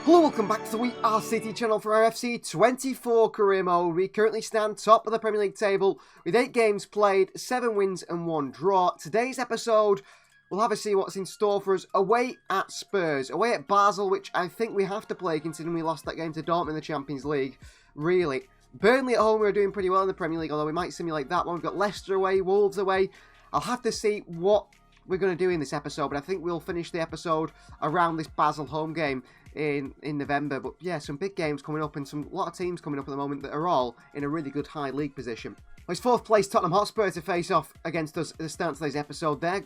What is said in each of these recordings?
Hello, welcome back to the We Are City channel for our FC24 career mode. We currently stand top of the Premier League table with 8 games played, 7 wins and 1 draw. Today's episode, we'll have a see what's in store for us away at Spurs, away at Basel, which I think we have to play considering we lost that game to Dortmund in the Champions League. Really. Burnley at home, we're doing pretty well in the Premier League, although we might simulate that one. We've got Leicester away, Wolves away. I'll have to see what we're going to do in this episode, but I think we'll finish the episode around this Basel home game in November. But yeah, some big games coming up and a lot of teams coming up at the moment that are all in a really good high league position. Well, it's 4th place Tottenham Hotspur to face off against us at the start of today's episode. Their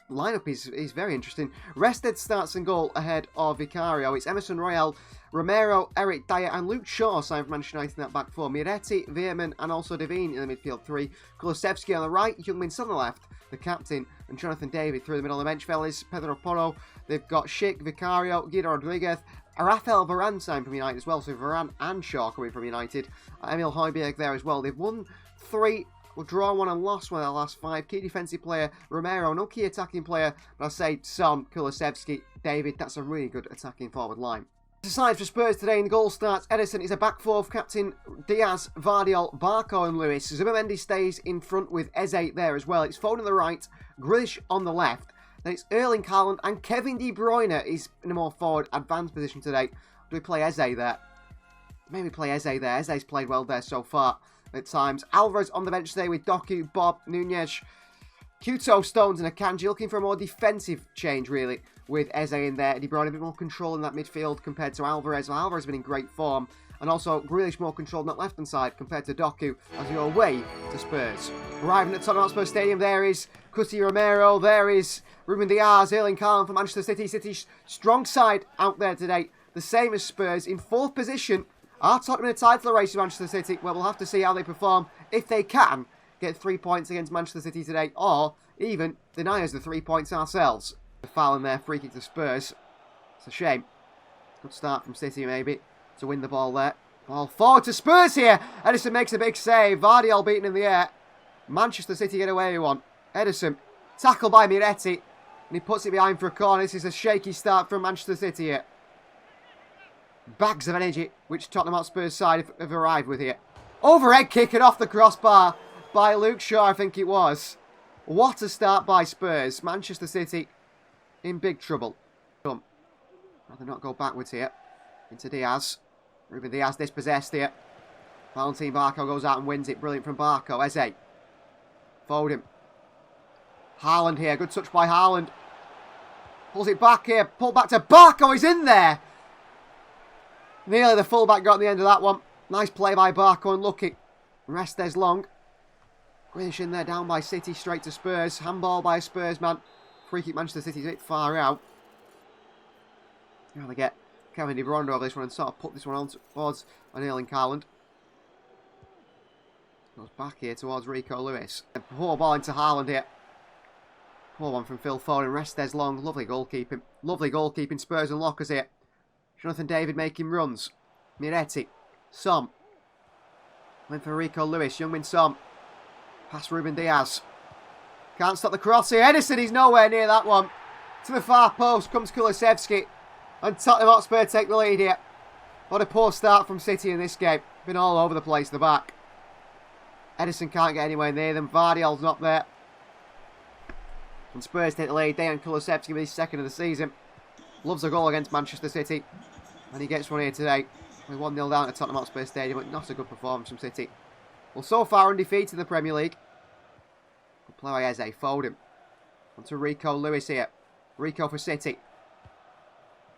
lineup is very interesting. Rested starts in goal ahead of Vicario. It's Emerson Royal, Romero, Eric Dyer and Luke Shaw signed for Manchester United in that back four. Miretti, Veerman and also Devine in the midfield 3. Kulusevski on the right, Youngmin on the left, the captain, and Jonathan David through the middle of the bench fellas. Pedro Porro, they've got Schick, Vicario, Guido Rodriguez, Rafael Varane signed from United as well, so Varane and Shaw coming from United. Emil Højbjerg there as well. They've won 3, drawn 1 and lost 1 of their last 5. Key defensive player, Romero. No key attacking player, but I'll say Son, Kulusevski, David. That's a really good attacking forward line. Decides for Spurs today in the goal starts Edison. Is a back four of captain Diaz, Vardiol, Barco and Lewis. Zubimendi stays in front with Eze there as well. It's Foden on the right, Grealish on the left. Then it's Erling Haaland and Kevin De Bruyne is in a more forward advanced position today. Do we play Eze there? Maybe play Eze there. Eze's played well there so far at times. Alvarez on the bench today with Doku, Bob, Nunes, Kuto, Stones and Akanji. Looking for a more defensive change really with Eze in there. De Bruyne a bit more control in that midfield compared to Alvarez. Well, Alvarez has been in great form. And also Grealish more control on that left-hand side compared to Doku as we go away to Spurs. Arriving at Tottenham Hotspur Stadium, there is Cuti Romero, there is Ruben Diaz, Erling Haaland for Manchester City. City's strong side out there today, the same as Spurs. In 4th position, are Tottenham in a title race with Manchester City? Well, we'll have to see how they perform if they can get 3 points against Manchester City today, or even deny us the 3 points ourselves. The foul in there, free kick to Spurs. It's a shame. Good start from City maybe to win the ball there. Ball forward to Spurs here. Edison makes a big save. Vardiol beaten in the air. Manchester City get away with one. Edison, tackled by Miretti. And he puts it behind for a corner. This is a shaky start from Manchester City here. Bags of energy, which Tottenham Hotspur's side have arrived with here. Overhead kick and off the crossbar by Luke Shaw, I think it was. What a start by Spurs. Manchester City in big trouble. Rather not go backwards here. Into Diaz. Ruben Diaz dispossessed here. Valentin Barco goes out and wins it. Brilliant from Barco. Eze. Foden. Haaland here. Good touch by Haaland. Pulls it back here. Pull back to Barco. He's in there. Nearly the fullback got the end of that one. Nice play by Barco. Unlucky. Restes long. Grealish in there. Down by City. Straight to Spurs. Handball by a Spurs man. Free kick Manchester City's a bit far out. Now they get Kevin De Bruyne over this one and sort of put this one on towards Erling Haaland. Goes back here towards Rico Lewis. A poor ball into Haaland here. Poor one from Phil Foden. Restes long. Lovely goalkeeping. Lovely goalkeeping. Spurs and Lockers here. Jonathan David making runs. Miretti. Son. Went for Rico Lewis. Youngmin Son. Past Ruben Diaz. Can't stop the cross here. Edison, he's nowhere near that one. To the far post comes Kulusevski. And Tottenham Hotspur take the lead here. What a poor start from City in this game. Been all over the place, the back. Edison can't get anywhere near them. Vardiol's not there. And Spurs take the lead. Dejan Kulusevski with his 2nd of the season. Loves a goal against Manchester City. And he gets one here today. We're 1-0 down at Tottenham Hotspur Stadium, but not a good performance from City. Well, so far undefeated in the Premier League. Good play by Eze. Foden. On to Rico Lewis here. Rico for City.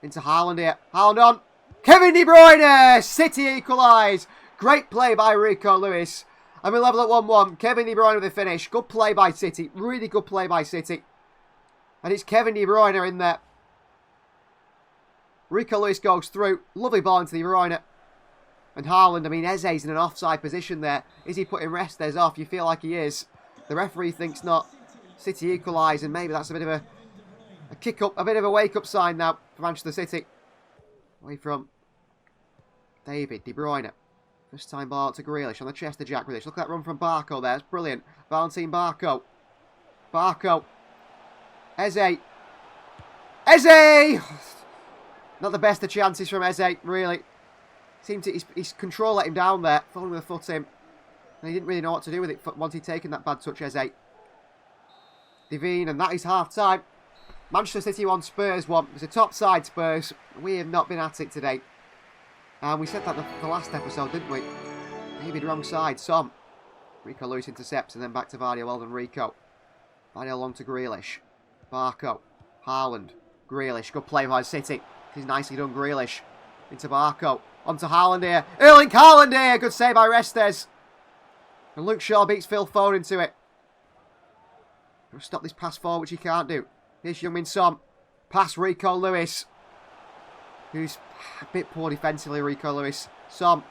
Into Haaland here. Haaland on. Kevin De Bruyne! City equalise. Great play by Rico Lewis. And we level at 1-1. Kevin De Bruyne with the finish. Good play by City. Really good play by City. And it's Kevin De Bruyne in there. Rico Lewis goes through. Lovely ball into De Bruyne. And Haaland, I mean, Eze's in an offside position there. Is he putting Restes off? You feel like he is. The referee thinks not. City equalise, and maybe that's a bit of a kick-up, a bit of a wake-up sign now for Manchester City. Away from David, De Bruyne. First time ball to Grealish on the chest of Jack Grealish. Look at that run from Barco there. It's brilliant. Valentin Barco. Barco. Eze. Eze! Not the best of chances from Eze, really. His control let him down there, falling with a foot in. And he didn't really know what to do with it once he'd taken that bad touch, Eze. Devine, and that is half-time. Manchester City 1, Spurs 1. It's a top side, Spurs. We have not been at it today. And we said that the last episode, didn't we? Maybe the wrong side. Son. Rico Lewis intercepts and then back to Vardy. Well done, Rico. Vardy along to Grealish. Barco. Haaland. Grealish. Good play by City. This is nicely done, Grealish. Into Barco. On to Haaland here. Erling Haaland here. Good save by Restes. And Luke Shaw beats Phil Foden into it. Stop this pass forward, which he can't do. Here's Heung-min Son. Pass Rico Lewis. Who's a bit poor defensively, Rico Lewis. Son.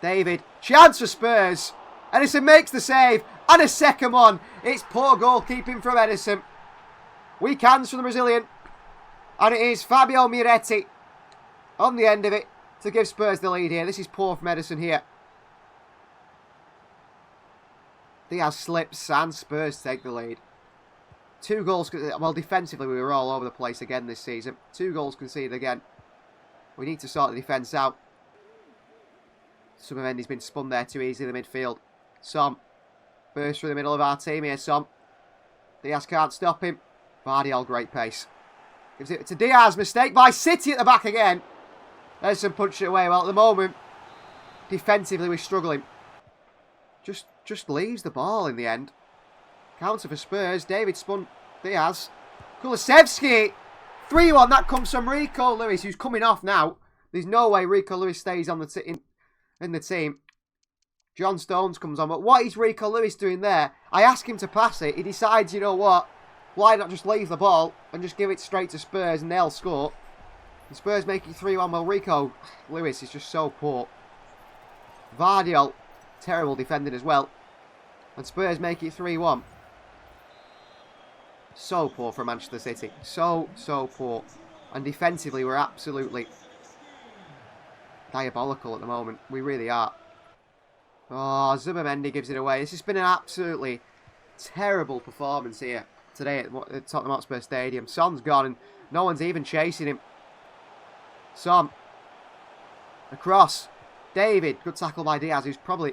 David. Chance for Spurs. Edison makes the save. And a second one. It's poor goalkeeping from Edison. Weak hands from the Brazilian. And it is Fabio Miretti on the end of it to give Spurs the lead here. This is poor from Edison here. Diaz slips and Spurs take the lead. 2 goals. Well, defensively we were all over the place again this season. 2 goals conceded again. We need to sort the defence out. Summermendy's been spun there too easy in the midfield. Son. Burst through the middle of our team here, Son. Diaz can't stop him. Vardy all great pace. Gives it to Diaz. Mistake by City at the back again. Edison punched it away. Well, at the moment, defensively we're struggling. Just leaves the ball in the end. Counter for Spurs. David spun Diaz. Kulusevski. 3-1. That comes from Rico Lewis, who's coming off now. There's no way Rico Lewis stays on in the team. John Stones comes on. But what is Rico Lewis doing there? I ask him to pass it. He decides, you know what? Why not just leave the ball and just give it straight to Spurs and they'll score? And Spurs make it 3-1. Well, Rico Lewis is just so poor. Vardiol. Terrible defending as well. And Spurs make it 3-1. So poor for Manchester City. So poor. And defensively, we're absolutely diabolical at the moment. We really are. Oh, Zubimendi gives it away. This has been an absolutely terrible performance here today at Tottenham Hotspur Stadium. Son's gone and no one's even chasing him. Son. Across. David. Good tackle by Diaz, who's probably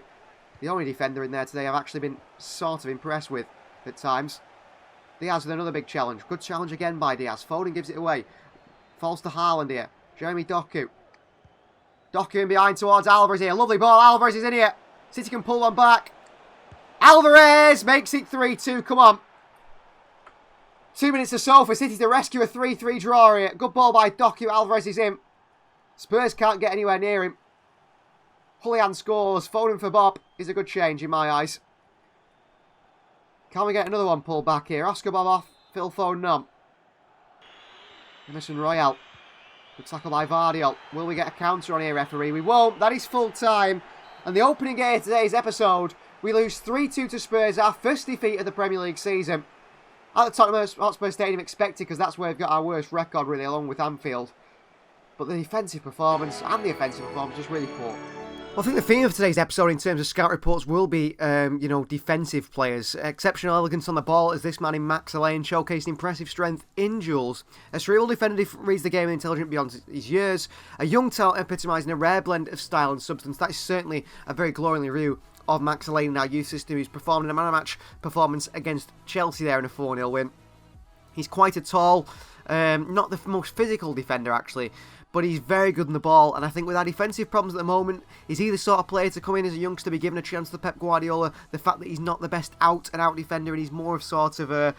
the only defender in there today I've actually been sort of impressed with at times. Diaz with another big challenge. Good challenge again by Diaz. Foden gives it away. Falls to Haaland here. Jeremy Doku. Doku in behind towards Alvarez here. Lovely ball. Alvarez is in here. City can pull one back. Alvarez makes it 3-2. Come on. 2 minutes or so for City to rescue a 3-3 draw here. Good ball by Doku. Alvarez is in. Spurs can't get anywhere near him. Julian scores. Foden for Bob is a good change in my eyes. Can we get another one pulled back here? Oscar Bob off. Phil Foden on. Emerson Royale. Good tackle by Vardiol. Will we get a counter on here, referee? We won't. That is full time. And the opening game of today's episode, we lose 3-2 to Spurs, our first defeat of the Premier League season. At the Tottenham Hotspur Stadium, expected, because that's where we've got our worst record, really, along with Anfield. But the defensive performance and the offensive performance is really poor. Well, I think the theme of today's episode in terms of scout reports will be, defensive players. Exceptional elegance on the ball as this man in Max Lane showcased impressive strength in duels. A cerebral defender reads the game intelligent beyond his years. A young talent epitomising a rare blend of style and substance. That is certainly a very glowing review of Max Lane in our youth system, who's performed in a man-of-match performance against Chelsea there in a 4-0 win. He's quite a tall, not the most physical defender actually, but he's very good on the ball, and I think with our defensive problems at the moment, he's either sort of player to come in as a youngster, be given a chance to Pep Guardiola, the fact that he's not the best out-and-out defender, and he's more of sort of a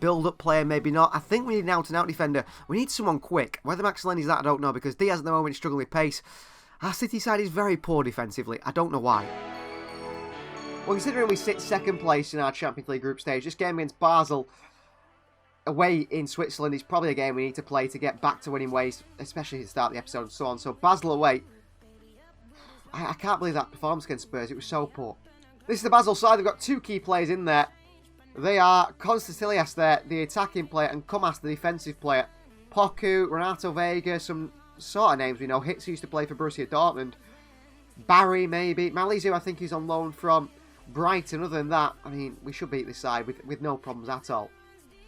build-up player, maybe not. I think we need an out-and-out defender. We need someone quick. Whether Max Lane is that, I don't know, because Diaz at the moment is struggling with pace. Our City side is very poor defensively. I don't know why. Well, considering we sit second place in our Champions League group stage, this game against Basel away in Switzerland is probably a game we need to play to get back to winning ways, especially at the start of the episode and so on. So Basel away. I can't believe that performance against Spurs. It was so poor. This is the Basel side. They've got 2 key players in there. They are Constantilias there, the attacking player, and Comas, the defensive player. Poku, Renato Vega, some sort of names we know. Hitz used to play for Borussia Dortmund. Barry, maybe. Malizu, I think, he's on loan from Brighton. Other than that, I mean, we should beat this side with no problems at all.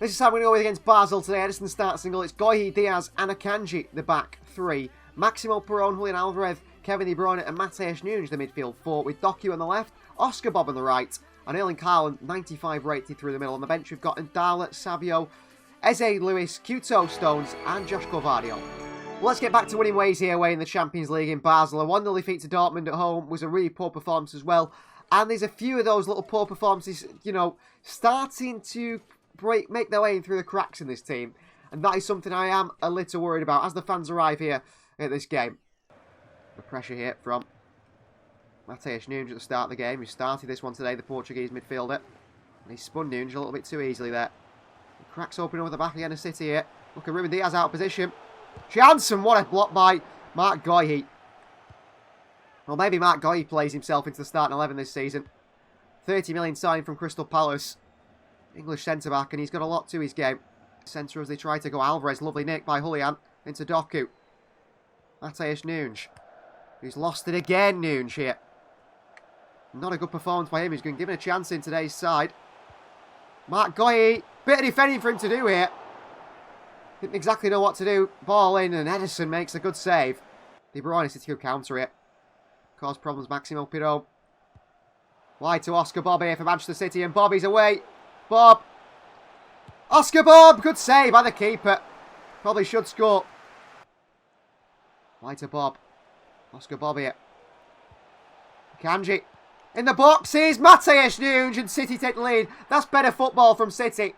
This is how we're going to go with against Basel today. Edison starts single. It's Goyi, Diaz and Akanji, the back three. Maximo Perón, Julian Alvarez, Kevin De Bruyne and Matthäus Nunes, the midfield four, with Doku on the left, Oscar Bob on the right, and Erling Haaland, 95 rated through the middle. On the bench, we've got Ndala, Savio, Eze Lewis, Couto, Stones, and Josh Gvardiol. Well, let's get back to winning ways here away in the Champions League in Basel. A 1-0 defeat to Dortmund at home was a really poor performance as well. And there's a few of those little poor performances, you know, starting to make their way in through the cracks in this team. And that is something I am a little worried about as the fans arrive here at this game. The pressure here from Matthäus Nunes at the start of the game. He started this one today, the Portuguese midfielder. And he spun Nunes a little bit too easily there. He cracks open over the back again of City here. Look at Ruben Diaz out of position. Janssen, what a block by Mark Goyi. Well, maybe Mark Goyi plays himself into the starting 11 this season. 30 million signing from Crystal Palace. English centre-back, and he's got a lot to his game. Centre as they try to go. Alvarez, lovely nick by Julian into Doku. Matthäus Nunes. He's lost it again, Nunes here. Not a good performance by him. He's been given a chance in today's side. Mark Goyi. Bit of defending for him to do here. Didn't exactly know what to do. Ball in, and Edison makes a good save. De Bruyne City could counter it. Cause problems, Maximo Perón. Wide to Oscar Bob here for Manchester City, and Bobby's away. Bob. Oscar Bob. Good save by the keeper. Probably should score. Wide to Bob. Oscar Bob here. Kanji. In the boxes. Matthäus Nunes, and City take the lead. That's better football from City.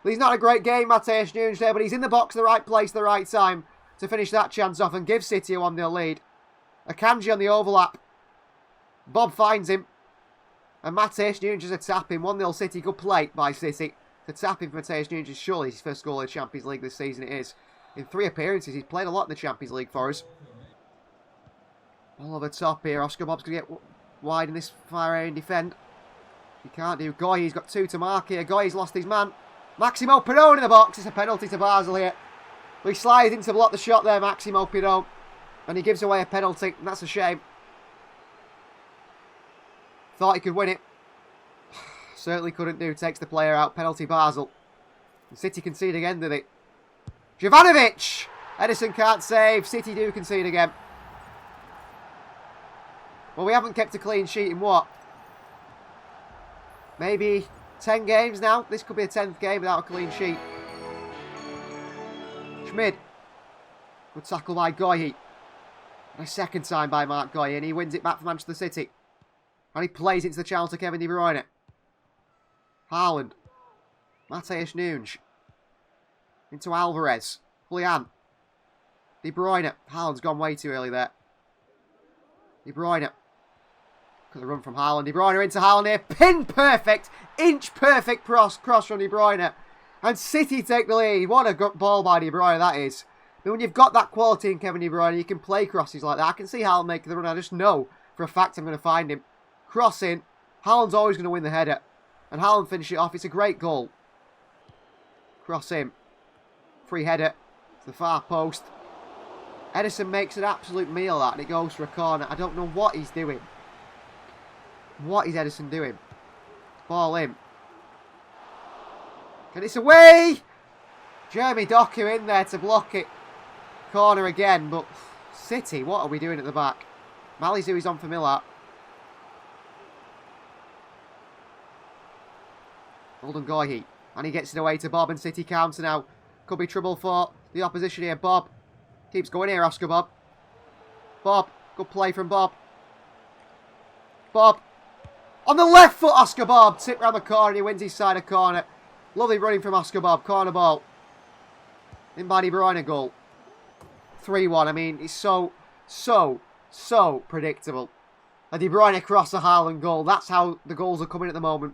He's not a great game, Matthäus Nunes there, but he's in the box, the right place, the right time to finish that chance off and give City a 1-0 lead. Akanji on the overlap. Bob finds him. And Matthäus Nunes is a tap-in. 1-0 City. Good play by City. The tap-in for Matthäus Nunes is surely his first goal in the Champions League this season. It is. In 3 appearances, he's played a lot in the Champions League for us. All over top here. Oscar Bob's going to get wide in this far area and defend. He can't do. Goyi's got 2 to mark here. Goyi's lost his man. Maximo Perón in the box. It's a penalty to Basel here. He slides in to block the shot there, Maximo Perón. And he gives away a penalty. And that's a shame. Thought he could win it. Certainly couldn't do. Takes the player out. Penalty Basel. And City concede again, did it? Jovanovic! Edison can't save. City do concede again. Well, we haven't kept a clean sheet in what? Maybe 10 games now? This could be a 10th game without a clean sheet. Schmid. Good tackle by Goyi. And a second time by Mark Goyi. And he wins it back for Manchester City. And he plays into the channel to Kevin De Bruyne. Haaland. Matthäus Nunes. Into Alvarez. Julian. De Bruyne. Haaland's gone way too early there. De Bruyne. Got the run from Haaland. De Bruyne into Haaland here. Pin perfect. Inch perfect cross from De Bruyne. And City take the lead. What a good ball by De Bruyne that is. But when you've got that quality in Kevin De Bruyne, you can play crosses like that. I can see Haaland making the run. I just know for a fact I'm going to find him. Cross in. Haaland's always going to win the header. And Haaland finishes it off. It's a great goal. Cross in. Free header to the far post. Edison makes an absolute meal of that, and it goes for a corner. I don't know what he's doing. What is Edison doing? Ball in. And it's away! Jeremy Doku in there to block it. Corner again, but City, what are we doing at the back? Malizu is on for Miller. Golden Goyi. And he gets it away to Bob, and City counter now. Could be trouble for the opposition here. Bob. Keeps going here, Oscar Bob. Bob. Good play from Bob. Bob. On the left foot, Oscar Bob. Tip round the corner, and he wins his side of corner. Lovely running from Oscar Bob. Corner ball. In by De Bruyne goal. 3-1. I mean, it's so predictable. A De Bruyne cross, a Haaland goal. That's how the goals are coming at the moment.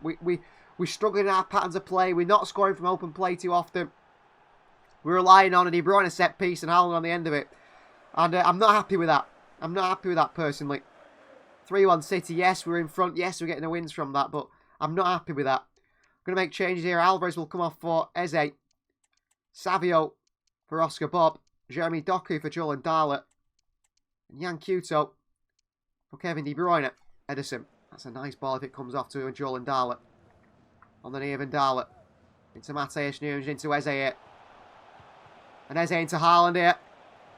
We're struggling in our patterns of play. We're not scoring from open play too often. We're relying on a De Bruyne set piece and Haaland on the end of it. And I'm not happy with that. I'm not happy with that personally. 3-1 City. Yes, we're in front. Yes, we're getting the wins from that. But I'm not happy with that. I'm going to make changes here. Alvarez will come off for Eze. Savio for Oscar Bob. Jeremy Doku for Joel Ndala. And Jan Couto for Kevin De Bruyne. Edison. That's a nice ball if it comes off to Joel Ndala. On the knee of Ndala. Into Matheus Nunes, into Eze here. And Eze into Haaland here.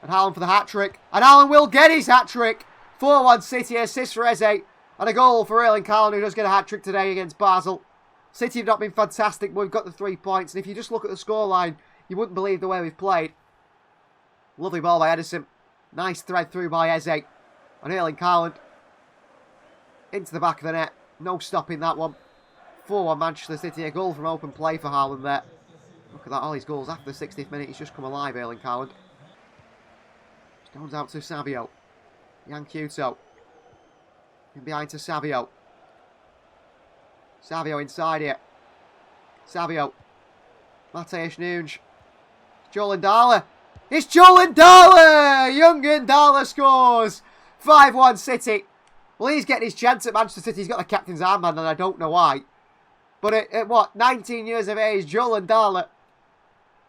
And Haaland for the hat-trick. And Haaland will get his hat-trick. 4-1 City, assist for Eze. And a goal for Erling Haaland, who does get a hat-trick today against Basel. City have not been fantastic, but we've got the 3 points. And if you just look at the scoreline, you wouldn't believe the way we've played. Lovely ball by Edison. Nice thread through by Eze. And Erling Haaland. Into the back of the net. No stopping that one. 4-1 Manchester City. A goal from open play for Haaland there. Look at that. All his goals after the 60th minute. He's just come alive, Erling Haaland. Stones out to Savio. Yankuto. In behind to Savio. Savio inside here. Savio. Matheus Nunes. Joel Ndala. It's Joel Ndala! Young Ndala scores. 5-1 City. Well, he's getting his chance at Manchester City. He's got the captain's armband, and I don't know why. But at what, 19 years of age, Joel Ndala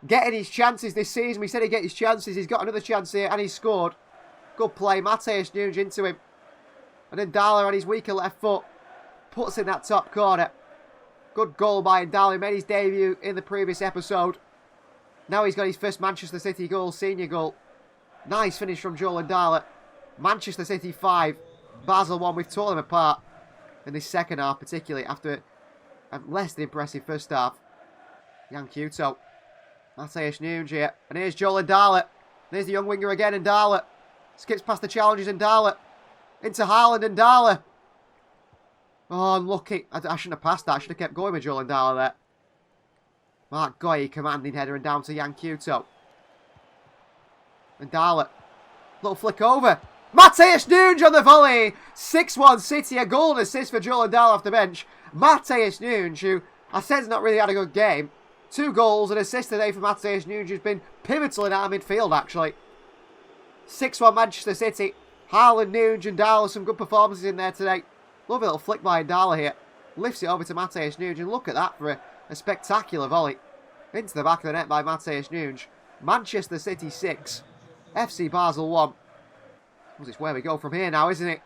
getting his chances this season. We said he'd get his chances. He's got another chance here, and he's scored. Good play. Matheus Nunes into him. And Ndala on his weaker left foot puts in that top corner. Good goal by Ndala. He made his debut in the previous episode. Now he's got his first Manchester City goal, senior goal. Nice finish from Joel Ndala. Manchester City 5, Basel 1. We've torn them apart in this second half, particularly after a less than impressive first half. Yankuto. Matheus Nunes here. And here's Joel Ndala. There's the young winger again, Ndala. Skips past the challenges, Ndala. Into Haaland, Ndala. Oh, unlucky. I shouldn't have passed that. I should have kept going with Joel Ndala there. Mark Goyi commanding header and down to Yankuto. Ndala. Little flick over. Matheus Nunes on the volley. 6-1 City. A goal and assist for Joel Ndala off the bench. Matheus Nunes, who I said has not really had a good game. 2 goals and assist today for Matheus Nunes, who's been pivotal in our midfield, actually. 6-1 Manchester City. Haaland, Nunes, and Ndala. Some good performances in there today. Love a little flick by Ndala here. Lifts it over to Matheus Nunes, and look at that for a spectacular volley. Into the back of the net by Matheus Nunes. Manchester City 6. FC Basel 1. Well, it's where we go from here now, isn't it?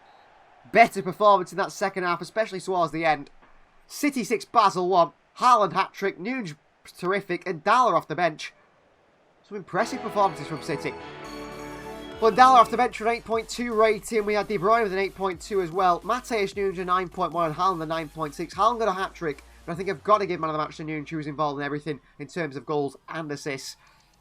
Better performance in that second half, especially towards the end. City 6, Basel 1. Haaland hat-trick, Nunes terrific, and Ndala off the bench. Some impressive performances from City. Well, Ndala off the bench with an 8.2 rating. We had De Bruyne with an 8.2 as well. Matheus Nunes a 9.1 and Haaland a 9.6. Haaland got a hat-trick, but I think I've got to give man of the match to Nunes, who was involved in everything in terms of goals and assists.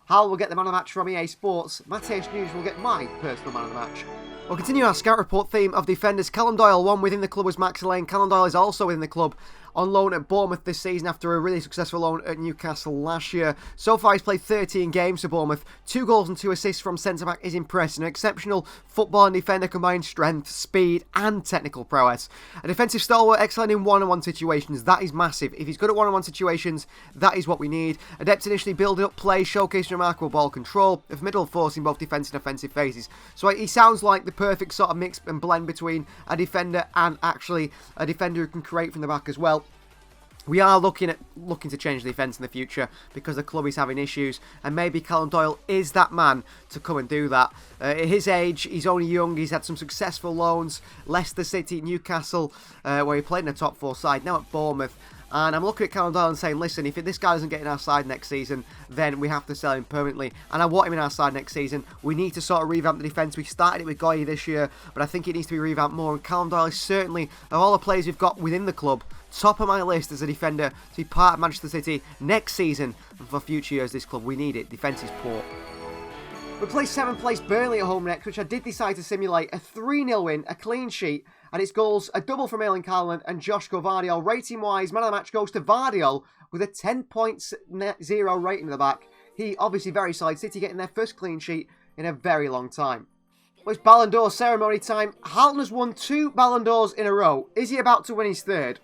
Haaland will get the man of the match from EA Sports. Matheus Nunes will get my personal man of the match. We'll continue our scout report theme of defenders. Callum Doyle, one within the club, was Max Lane. Callum Doyle is also within the club on loan at Bournemouth this season after a really successful loan at Newcastle last year. So far he's played 13 games for Bournemouth. 2 goals and 2 assists from centre-back is impressive. An exceptional football and defender combined strength, speed and technical prowess. A defensive stalwart, excellent in one-on-one situations. That is massive. If he's good at one-on-one situations, that is what we need. Adept initially building up play, showcasing remarkable ball control, of middle force in both defensive and offensive phases. So he sounds like the perfect sort of mix and blend between a defender and actually a defender who can create from the back as well. We are looking to change the defence in the future because the club is having issues, and maybe Callum Doyle is that man to come and do that. At his age, he's only young. He's had some successful loans, Leicester City, Newcastle, where he played in the top 4 side, now at Bournemouth. And I'm looking at Callum Doyle and saying, listen, if this guy doesn't get in our side next season, then we have to sell him permanently. And I want him in our side next season. We need to sort of revamp the defence. We started it with Goyi this year, but I think it needs to be revamped more. And Callum Doyle is certainly, of all the players we've got within the club, top of my list as a defender to be part of Manchester City next season and for future years. This club, we need it. Defence is poor. We play 7th place Burnley at home next, which I did decide to simulate a 3-0 win, a clean sheet, and it's goals, a double from Erling Haaland and Joshko Vardiol. Rating-wise, man of the match goes to Vardiol with a 10.0 rating in the back. He obviously very solid. City getting their first clean sheet in a very long time. Well, it's Ballon d'Or ceremony time. Haaland has won 2 Ballon d'Ors in a row. Is he about to win his 3rd?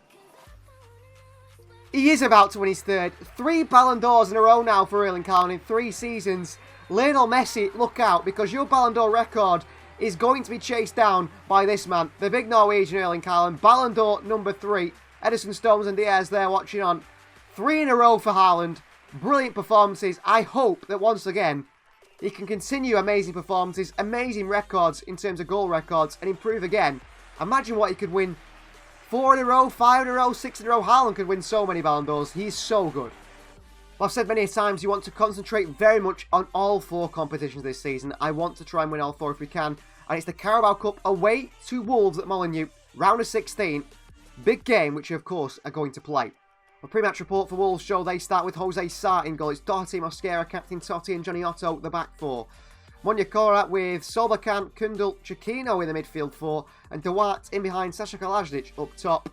He is about to win his 3rd. 3 Ballon d'Ors in a row now for Erling Haaland in 3 seasons. Lionel Messi, look out, because your Ballon d'Or record is going to be chased down by this man, the big Norwegian Erling Haaland. Ballon d'Or number 3. Edison, Stones and Diaz there watching on. 3 in a row for Haaland. Brilliant performances. I hope that once again he can continue amazing performances, amazing records in terms of goal records, and improve again. Imagine what he could win. 4 in a row, 5 in a row, 6 in a row. Haaland could win so many Ballon d'Ors. He's so good. Well, I've said many times you want to concentrate very much on all 4 competitions this season. I want to try and win all 4 if we can. And it's the Carabao Cup away to Wolves at Molineux, round of 16. Big game, which you, of course, are going to play. A pre-match report for Wolves show they start with Jose Sarr in goal. It's Doherty, Mosquera, Captain Totti and Johnny Otto, the back 4. Monyakora with Solbakan, Kundal, Chiquino in the midfield 4. And Duarte in behind Sasha Kalajdzic up top.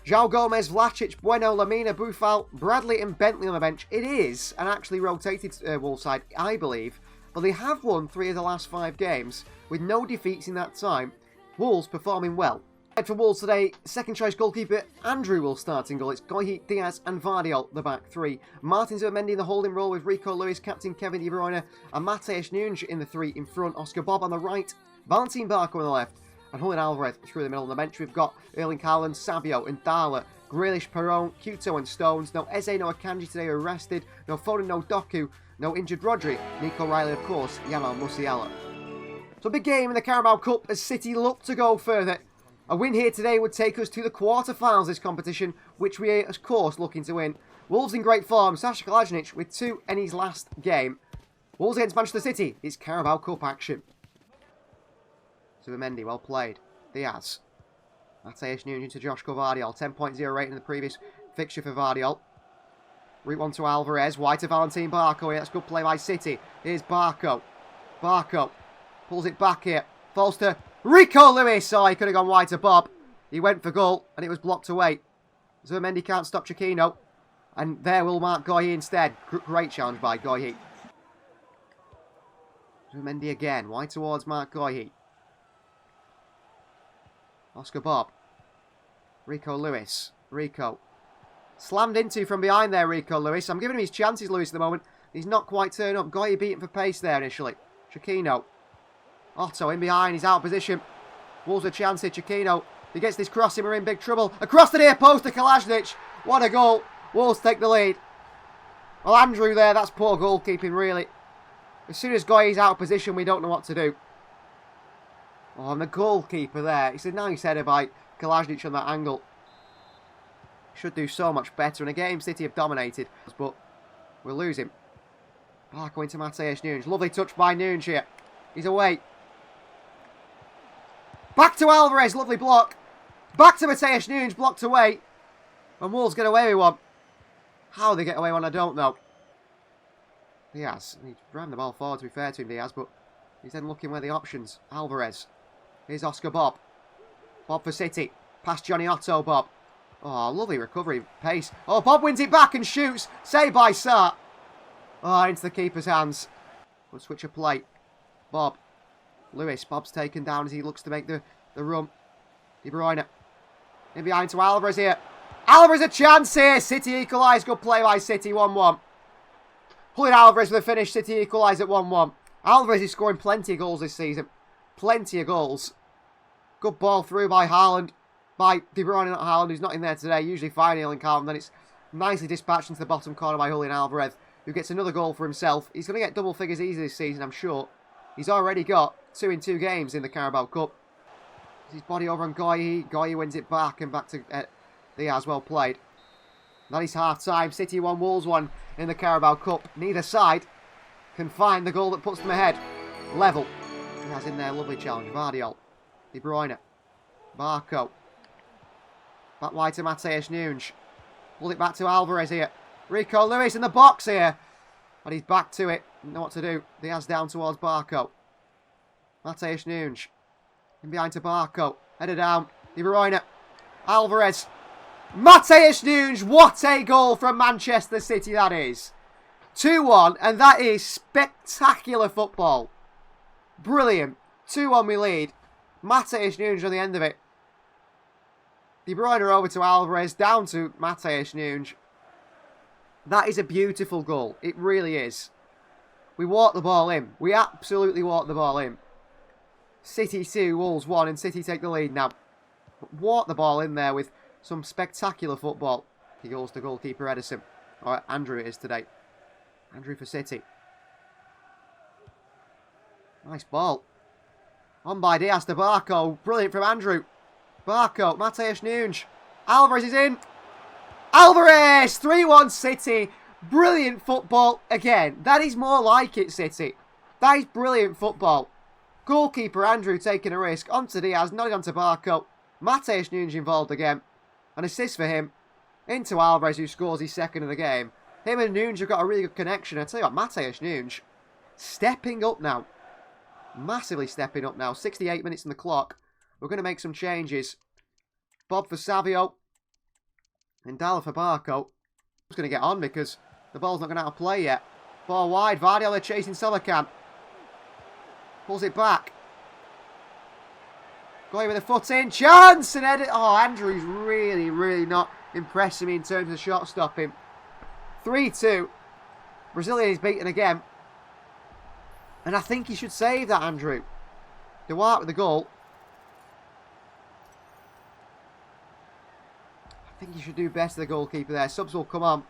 João Gomez, Vlacic, Bueno, Lamina, Boufal, Bradley and Bentley on the bench. It is an actually rotated Wolves side, I believe. But they have won 3 of the last 5 games with no defeats in that time. Wolves performing well. For Wolves today, second choice goalkeeper Andrew will start in goal. It's Goihi, Diaz and Vardiol, the back 3. Martin Zubimendi in the holding role with Rico Lewis, captain Kevin De Bruyne and Mattheus Nunes in the 3 in front. Oscar Bob on the right, Valentin Barco on the left. And Julian Alvarez through the middle of the bench. We've got Erling Haaland, Sabio and Dala, Grealish, Perron, Couto and Stones. No Eze, no Akanji today arrested. No Foden, no Doku. No injured Rodri. Nico Riley, of course. Yamal Musiala. So big game in the Carabao Cup as City look to go further. A win here today would take us to the quarter-finals of this competition, which we are, of course, looking to win. Wolves in great form. Sasha Kalajdzic with 2 in his last game. Wolves against Manchester City. It's Carabao Cup action. Zubimendi, well played. Diaz. Mattheus Nunes into Joshko Vardiol. 10.0 rating in the previous fixture for Vardiol. Route 1 to Alvarez. Wide to Valentin Barco here. That's good play by City. Here's Barco. Barco pulls it back here. Falls to Rico Lewis. Oh, he could have gone wide to Bob. He went for goal and it was blocked away. Zubimendi can't stop Chiquino. And there will mark Goihi instead. Great challenge by Goihi. Zubimendi again. Wide towards Mark Goihi. Oscar Bob. Rico Lewis. Rico. Slammed into from behind there, Rico Lewis. I'm giving him his chances, Lewis, at the moment. He's not quite turned up. Goihi beaten for pace there initially. Chiquino. Otto in behind. He's out of position. Wolves a chance here. Chiquino. He gets this crossing. We're in big trouble. Across the near post to Kalajdzic. What a goal. Wolves take the lead. Well, Andrew there. That's poor goalkeeping, really. As soon as Goihi's out of position, we don't know what to do. Oh, and the goalkeeper there. It's a nice header by Kalajdzic on that angle. Should do so much better. In a game City have dominated, but we'll lose him. Barco into Mattheus Nunes. Lovely touch by Nunes here. He's away. Back to Alvarez. Lovely block. Back to Mattheus Nunes. Blocked away. And Wolves get away with one. How they get away with one, I don't know. Diaz. He ran the ball forward, to be fair to him, Diaz, but he's then looking where the options. Alvarez. Here's Oscar Bob. Bob for City. Past Johnny Otto, Bob. Oh, lovely recovery. Pace. Oh, Bob wins it back and shoots. Saved by Sarr. Oh, into the keeper's hands. We'll switch a play. Bob. Lewis. Bob's taken down as he looks to make the run. De Bruyne. In behind to Alvarez here. Alvarez a chance here. City equalise. Good play by City. 1-1. Julian Alvarez with a finish. City equalise at 1-1. Alvarez is scoring plenty of goals this season. Plenty of goals. Good ball through by Haaland. By De Bruyne, not Haaland, who's not in there today. Usually fine Erling Haaland. Then it's nicely dispatched into the bottom corner by Julian Alvarez, who gets another goal for himself. He's going to get double figures easy this season, I'm sure. He's already got 2 in 2 games in the Carabao Cup. His body over on Goihi. Goihi wins it back and back to Diaz. Well played. That is half time. City 1, Wolves 1 in the Carabao Cup. Neither side can find the goal that puts them ahead. Level. Diaz in there. Lovely challenge. Vardiol. De Bruyne. Barco. Back wide to Mattheus Nunes. Pulled it back to Alvarez here. Rico Lewis in the box here. And he's back to it. Didn't know what to do. Diaz down towards Barco. Mattheus Nunes. In behind to Barco. Header down. De Bruyne. Alvarez. Mattheus Nunes. What a goal from Manchester City that is. 2-1. And that is spectacular football. Brilliant. 2-1 we lead. Mattheus Nunes on the end of it. De Bruyne over to Alvarez, down to Mattheus Nunes. That is a beautiful goal. It really is. We walked the ball in. We absolutely walked the ball in. City 2, Wolves 1, and City take the lead now. Walked the ball in there with some spectacular football. He goes to goalkeeper Edison. Or Andrew it is today. Andrew for City. Nice ball. On by Diaz to Barco. Brilliant from Andrew. Barco, Mattheus Nunes. Alvarez is in. Alvarez! 3-1 City. Brilliant football again. That is more like it, City. That is brilliant football. Goalkeeper Andrew taking a risk. Onto Diaz, nodding onto Barco. Matheus Nunes involved again. An assist for him. Into Alvarez, who scores his second of the game. Him and Nunes have got a really good connection. I tell you what, Matheus Nunes stepping up now. Massively stepping up now. 68 minutes on the clock. We're going to make some changes. Bob for Savio. And Dalla for Barco. Who's going to get on because the ball's not going to have to play yet. Ball wide. Vardiel chasing Selekan. Pulls it back. Going with a foot in. Chance! And edit. Oh, Andrew's really not impressing me in terms of shot stopping. 3-2. Brazilian is beaten again. And I think he should save that, Andrew. Duarte with the goal. I think he should do best to the goalkeeper there. Subs will come on.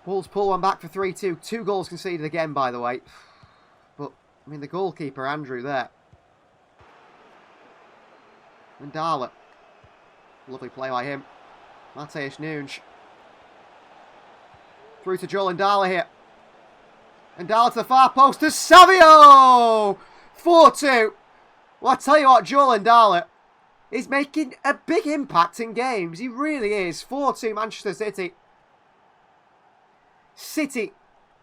Wolves pull one back for 3-2. 2 goals conceded again, by the way. But, I mean, the goalkeeper, Andrew, there. And Dalla. Lovely play by him. Matheus Nunes. Through to Joel and Dalla here. And Dalla to the far post to Savio! 4-2. Well, I tell you what, Joel and Dalla is making a big impact in games. He really is. 4-2 Manchester City. City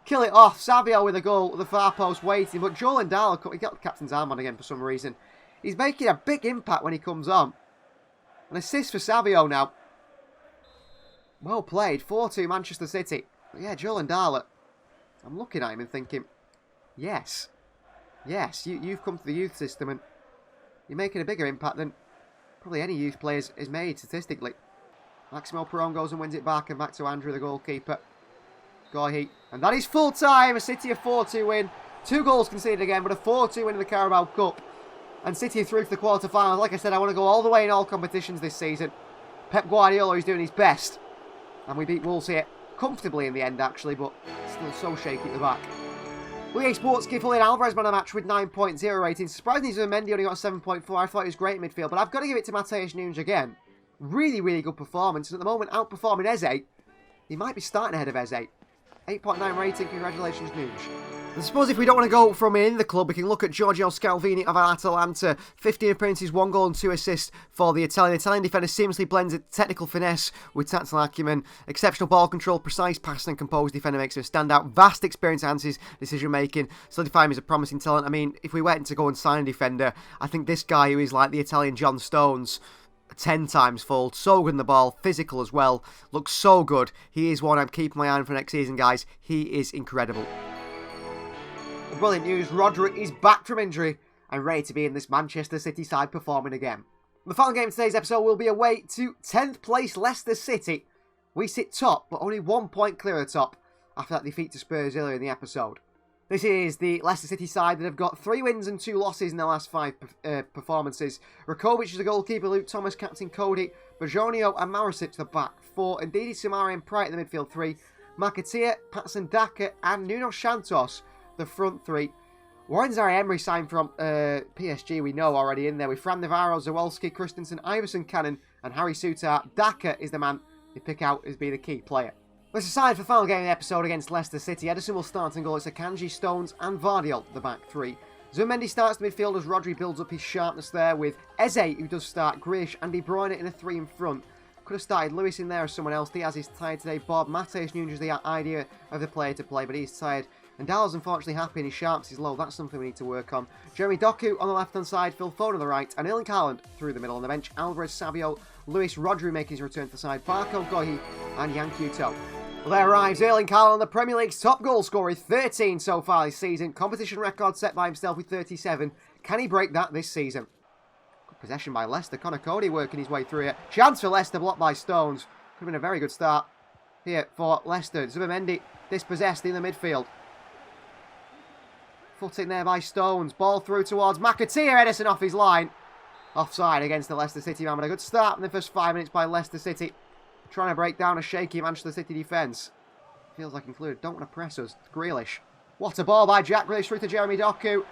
kill it off. Savio with a goal at the far post waiting. But Joel and Dalla, he got the captain's arm on again for some reason. He's making a big impact when he comes on. An assist for Savio now. Well played. 4-2 Manchester City. But yeah, Joel and Dalla. I'm looking at him and thinking, yes. Yes, you've come to the youth system and you're making a bigger impact than probably any youth player is made statistically. Maximo Peron goes and wins it back and back to Andrew, the goalkeeper. Gohi. And that is full time. A City a 4-2 win. 2 goals conceded again, but a 4-2 win in the Carabao Cup. And City are through to the quarter-finals. Like I said, I want to go all the way in all competitions this season. Pep Guardiola is doing his best. And we beat Wolves here comfortably in the end, actually, but still so shaky at the back. EA Sports give Julian Alvarez man of the match with 9.0 rating. Surprisingly, Zubimendi only got 7.4. I thought he was great in midfield, but I've got to give it to Matheus Nunes again. Really good performance. And at the moment, outperforming Eze. He might be starting ahead of Eze. 8.9 rating. Congratulations, Nunes. I suppose if we don't want to go from in the club, we can look at Giorgio Scalvini of Atalanta. 15 appearances, 1 goal and 2 assists for the Italian. Italian defender seamlessly blends a technical finesse with tactical acumen. Exceptional ball control, precise passing and composed defender makes him stand out. Vast experience enhances decision making, solidifying him as a promising talent. I mean, if we went to go and sign a defender, I think this guy who is like the Italian John Stones, 10 times fold, so good in the ball, physical as well, looks so good. He is one I'm keeping my eye on for next season, guys. He is incredible. Brilliant news, Rodri is back from injury and ready to be in this Manchester City side performing again. The final game of today's episode will be away to 10th place Leicester City. We sit top, but only 1 point clear of the top after that defeat to Spurs earlier in the episode. This is the Leicester City side that have got 3 wins and 2 losses in their last 5 performances. Rakovic is the goalkeeper, Luke Thomas, captain Cody, Bajonio and Marasic the back 4, and Didi Samari and Pride in the midfield 3, Makatia, Patson Daka and Nuno Santos the front 3. Warren Zaire-Emery signed from PSG, we know already in there, with Fran Navarro, Zawolski, Christensen, Iverson Cannon and Harry Souttar. Daka is the man they pick out as being a key player. Let's decide for the final game of the episode against Leicester City. Ederson will start and goal. It's Akanji, Stones and Vardiel, the back 3. Zubimendi starts the midfield as Rodri builds up his sharpness there with Eze, who does start, Grealish and De Bruyne in a 3 in front. Could have started Lewis in there or someone else. Diaz is tired today. Bob, Matheus Nunes is the idea of the player to play, but he's tired. And Dalla's unfortunately happy and his sharps is low. That's something we need to work on. Jeremy Doku on the left-hand side, Phil Foden on the right, and Erling Haaland through the middle on the bench. Alvarez, Savio, Lewis, Rodri making his return to the side. Barco, Gohi, and Yankuto. Well, there arrives Erling Haaland, the Premier League's top goal scorer, 13 so far this season. Competition record set by himself with 37. Can he break that this season? Good possession by Leicester. Connor Cody working his way through here. Chance for Leicester, blocked by Stones. Could have been a very good start here for Leicester. Zubimendi dispossessed in the midfield. Foot in there by Stones. Ball through towards McAteer. Ederson off his line. Offside against the Leicester City man. But a good start in the first 5 minutes by Leicester City. Trying to break down a shaky Manchester City defence. Feels like included. Don't want to press us. It's Grealish. What a ball by Jack Grealish through to Jeremy Doku.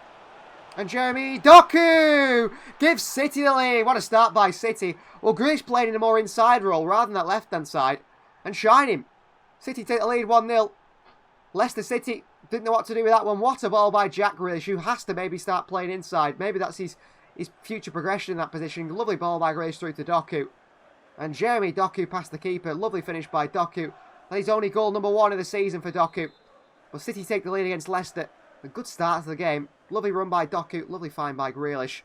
And Jeremy Doku gives City the lead. What a start by City. Well, Grealish playing in a more inside role rather than that left-hand side. And shining. City take the lead 1-0. Leicester City didn't know what to do with that one. What a ball by Jack Grealish, who has to maybe start playing inside. Maybe that's his future progression in that position. Lovely ball by Grealish through to Doku. And Jeremy Doku past the keeper. Lovely finish by Doku. That is only goal number 1 of the season for Doku. But City take the lead against Leicester. A good start to the game. Lovely run by Doku. Lovely find by Grealish.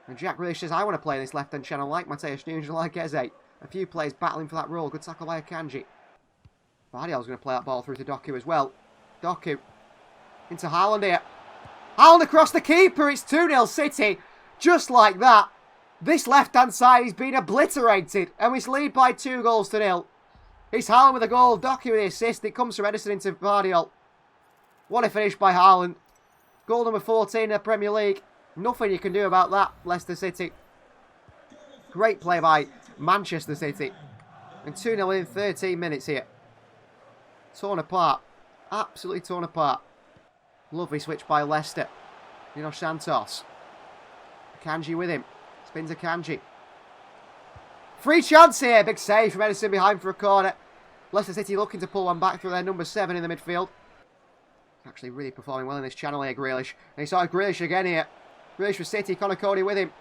And Jack Grealish says, I want to play this left-hand channel like MATHEUS and like Eze. A few players battling for that role. Good tackle by Akanji. Vardiel's going to play that ball through to Doku as well. Doku into Haaland here. Haaland across the keeper. It's 2-0 City. Just like that. This left-hand side has been obliterated. And we lead by 2-0. It's Haaland with a goal. Doku with the assist. It comes from Edison into Vardiel. What a finish by Haaland. Goal number 14 in the Premier League. Nothing you can do about that, Leicester City. Great play by Manchester City. And 2-0 in 13 minutes here. Torn apart. Absolutely torn apart. Lovely switch by Leicester. Nuno Santos. Akanji with him. Spins Akanji. Free chance here. Big save from Edison behind for a corner. Leicester City looking to pull one back through their number 7 in the midfield. Actually really performing well in this channel here, Grealish. And he started Grealish again here. Grealish for City. Connor Cody with him.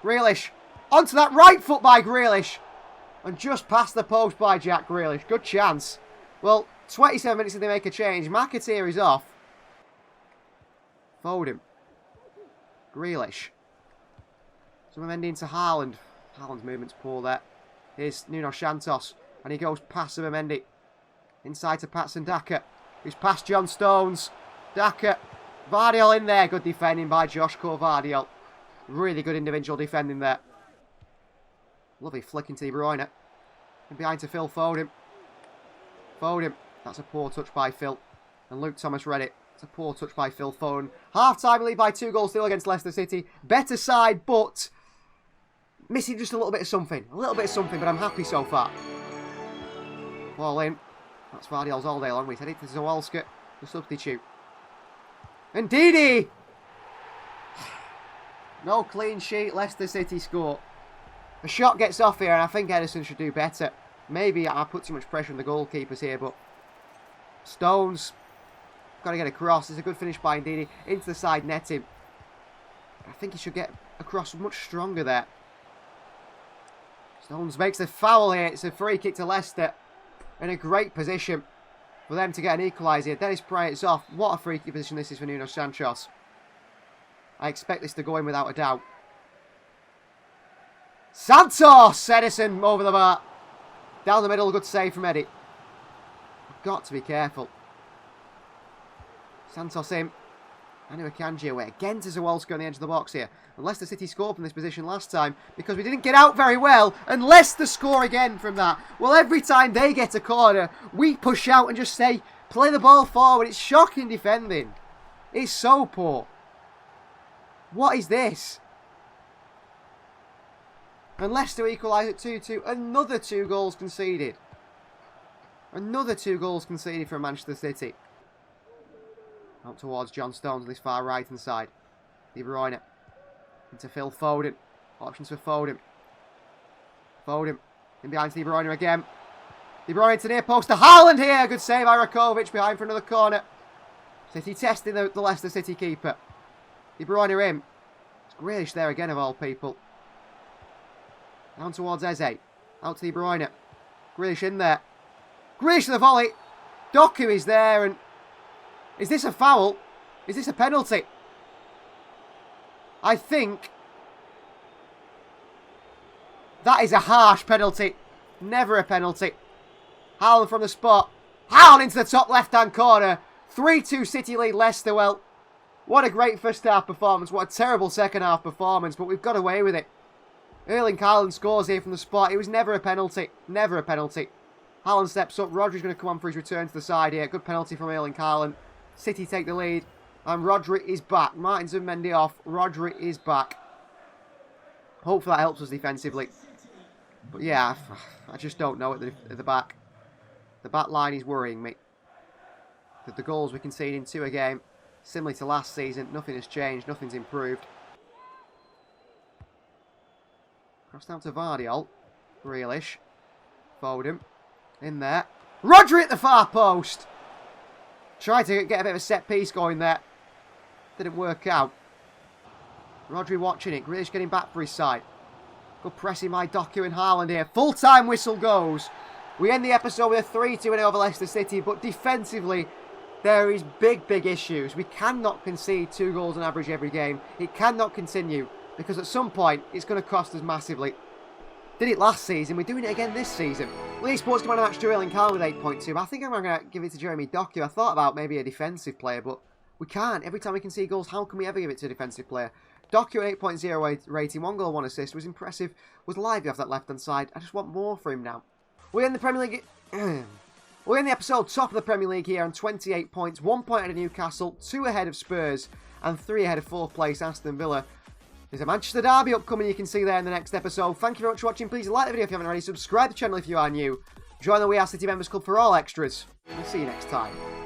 Grealish. Onto that right foot by Grealish. And just past the post by Jack Grealish. Good chance. Well, 27 minutes and they make a change. McAteer is off. Foden. Grealish. Zubimendi into Haaland. Haaland's movement's poor there. Here's Nuno Santos. And he goes past Zubimendi. Inside to Patson Daka. Who's past John Stones. Daka. Vardiel in there. Good defending by Joshua Vardiel. Really good individual defending there. Lovely flick into De Bruyne. And behind to Phil Foden. Foden. That's a poor touch by Phil. And Luke Thomas read it. It's a poor touch by Phil Foden. Half-time lead by 2 still against Leicester City. Better side, but missing just a little bit of something. A little bit of something, but I'm happy so far. Ball in. That's Vardiel's all day long. We said it to Zawalska, the substitute. And Didi! No clean sheet. Leicester City score. A shot gets off here, and I think Edison should do better. Maybe I put too much pressure on the goalkeepers here, but Stones got to get across. It's a good finish by Ndidi into the side netting. I think he should get across much stronger there. Stones makes a foul here. It's a free kick to Leicester. In a great position for them to get an equaliser here. Dennis Pryor's off. What a free kick position this is for Nuno Santos. I expect this to go in without a doubt. Santos! Edison over the bar. Down the middle, good save from Eddie. Got to be careful. Santos in. Anu Akanji away. Again to Zawalski on the edge of the box here. And Leicester City scored from this position last time because we didn't get out very well. And Leicester score again from that. Well, every time they get a corner, we push out and just say, play the ball forward. It's shocking defending. It's so poor. What is this? And Leicester equalise at 2-2. Another 2 goals conceded. Another 2 goals conceded from Manchester City. Out towards John Stones on this far right hand side. De Bruyne. Into Phil Foden. Options for Foden. Foden. In behind to De Bruyne again. De Bruyne to near post to Haaland here. Good save by Rakovic behind for another corner. City testing the Leicester City keeper. De Bruyne in. It's Grealish there again of all people. Down towards Eze. Out to De Bruyne. Grealish in there. Grealish to the volley. Doku is there and... Is this a foul? Is this a penalty? I think that is a harsh penalty. Never a penalty. Haaland from the spot. Haaland into the top left-hand corner. 3-2 City lead Leicester. Well, what a great first half performance. What a terrible second half performance. But we've got away with it. Erling Haaland scores here from the spot. It was never a penalty. Never a penalty. Haaland steps up. Rodri's going to come on for his return to the side here. Good penalty from Erling Haaland. City take the lead. And Rodri is back. Martin Zubimendi off. Rodri is back. Hopefully that helps us defensively. But yeah, I just don't know at the back. The back line is worrying me. The goals we're conceding 2 a game. Similar to last season. Nothing has changed. Nothing's improved. Cross down to Vardiel. Grealish. Foden. In there. Rodri at the far post. Tried to get a bit of a set piece going there. Didn't work out. Rodri watching it. Grealish getting back for his side. Good pressing by Doku and Haaland here. Full-time whistle goes. We end the episode with a 3-2 win over Leicester City, but defensively, there is big issues. We cannot concede 2 goals on average every game. It cannot continue, because at some point, it's going to cost us massively. Did it last season, we're doing it again this season. Leeds Sports Man of Match to Erling Haaland with 8.2. I think I'm going to give it to Jeremy Doku. I thought about maybe a defensive player, but we can't. Every time we can see goals, how can we ever give it to a defensive player? Doku at 8.0 rating, 1 goal, 1 assist, was impressive. Was lively off that left-hand side. I just want more for him now. We end the Premier League. We end the episode top of the Premier League here on 28 points, 1 point ahead of Newcastle, 2 ahead of Spurs, and 3 ahead of 4th place Aston Villa. There's a Manchester derby upcoming, you can see there in the next episode. Thank you very much for watching. Please like the video if you haven't already. Subscribe to the channel if you are new. Join the We Are City Members Club for all extras. We'll see you next time.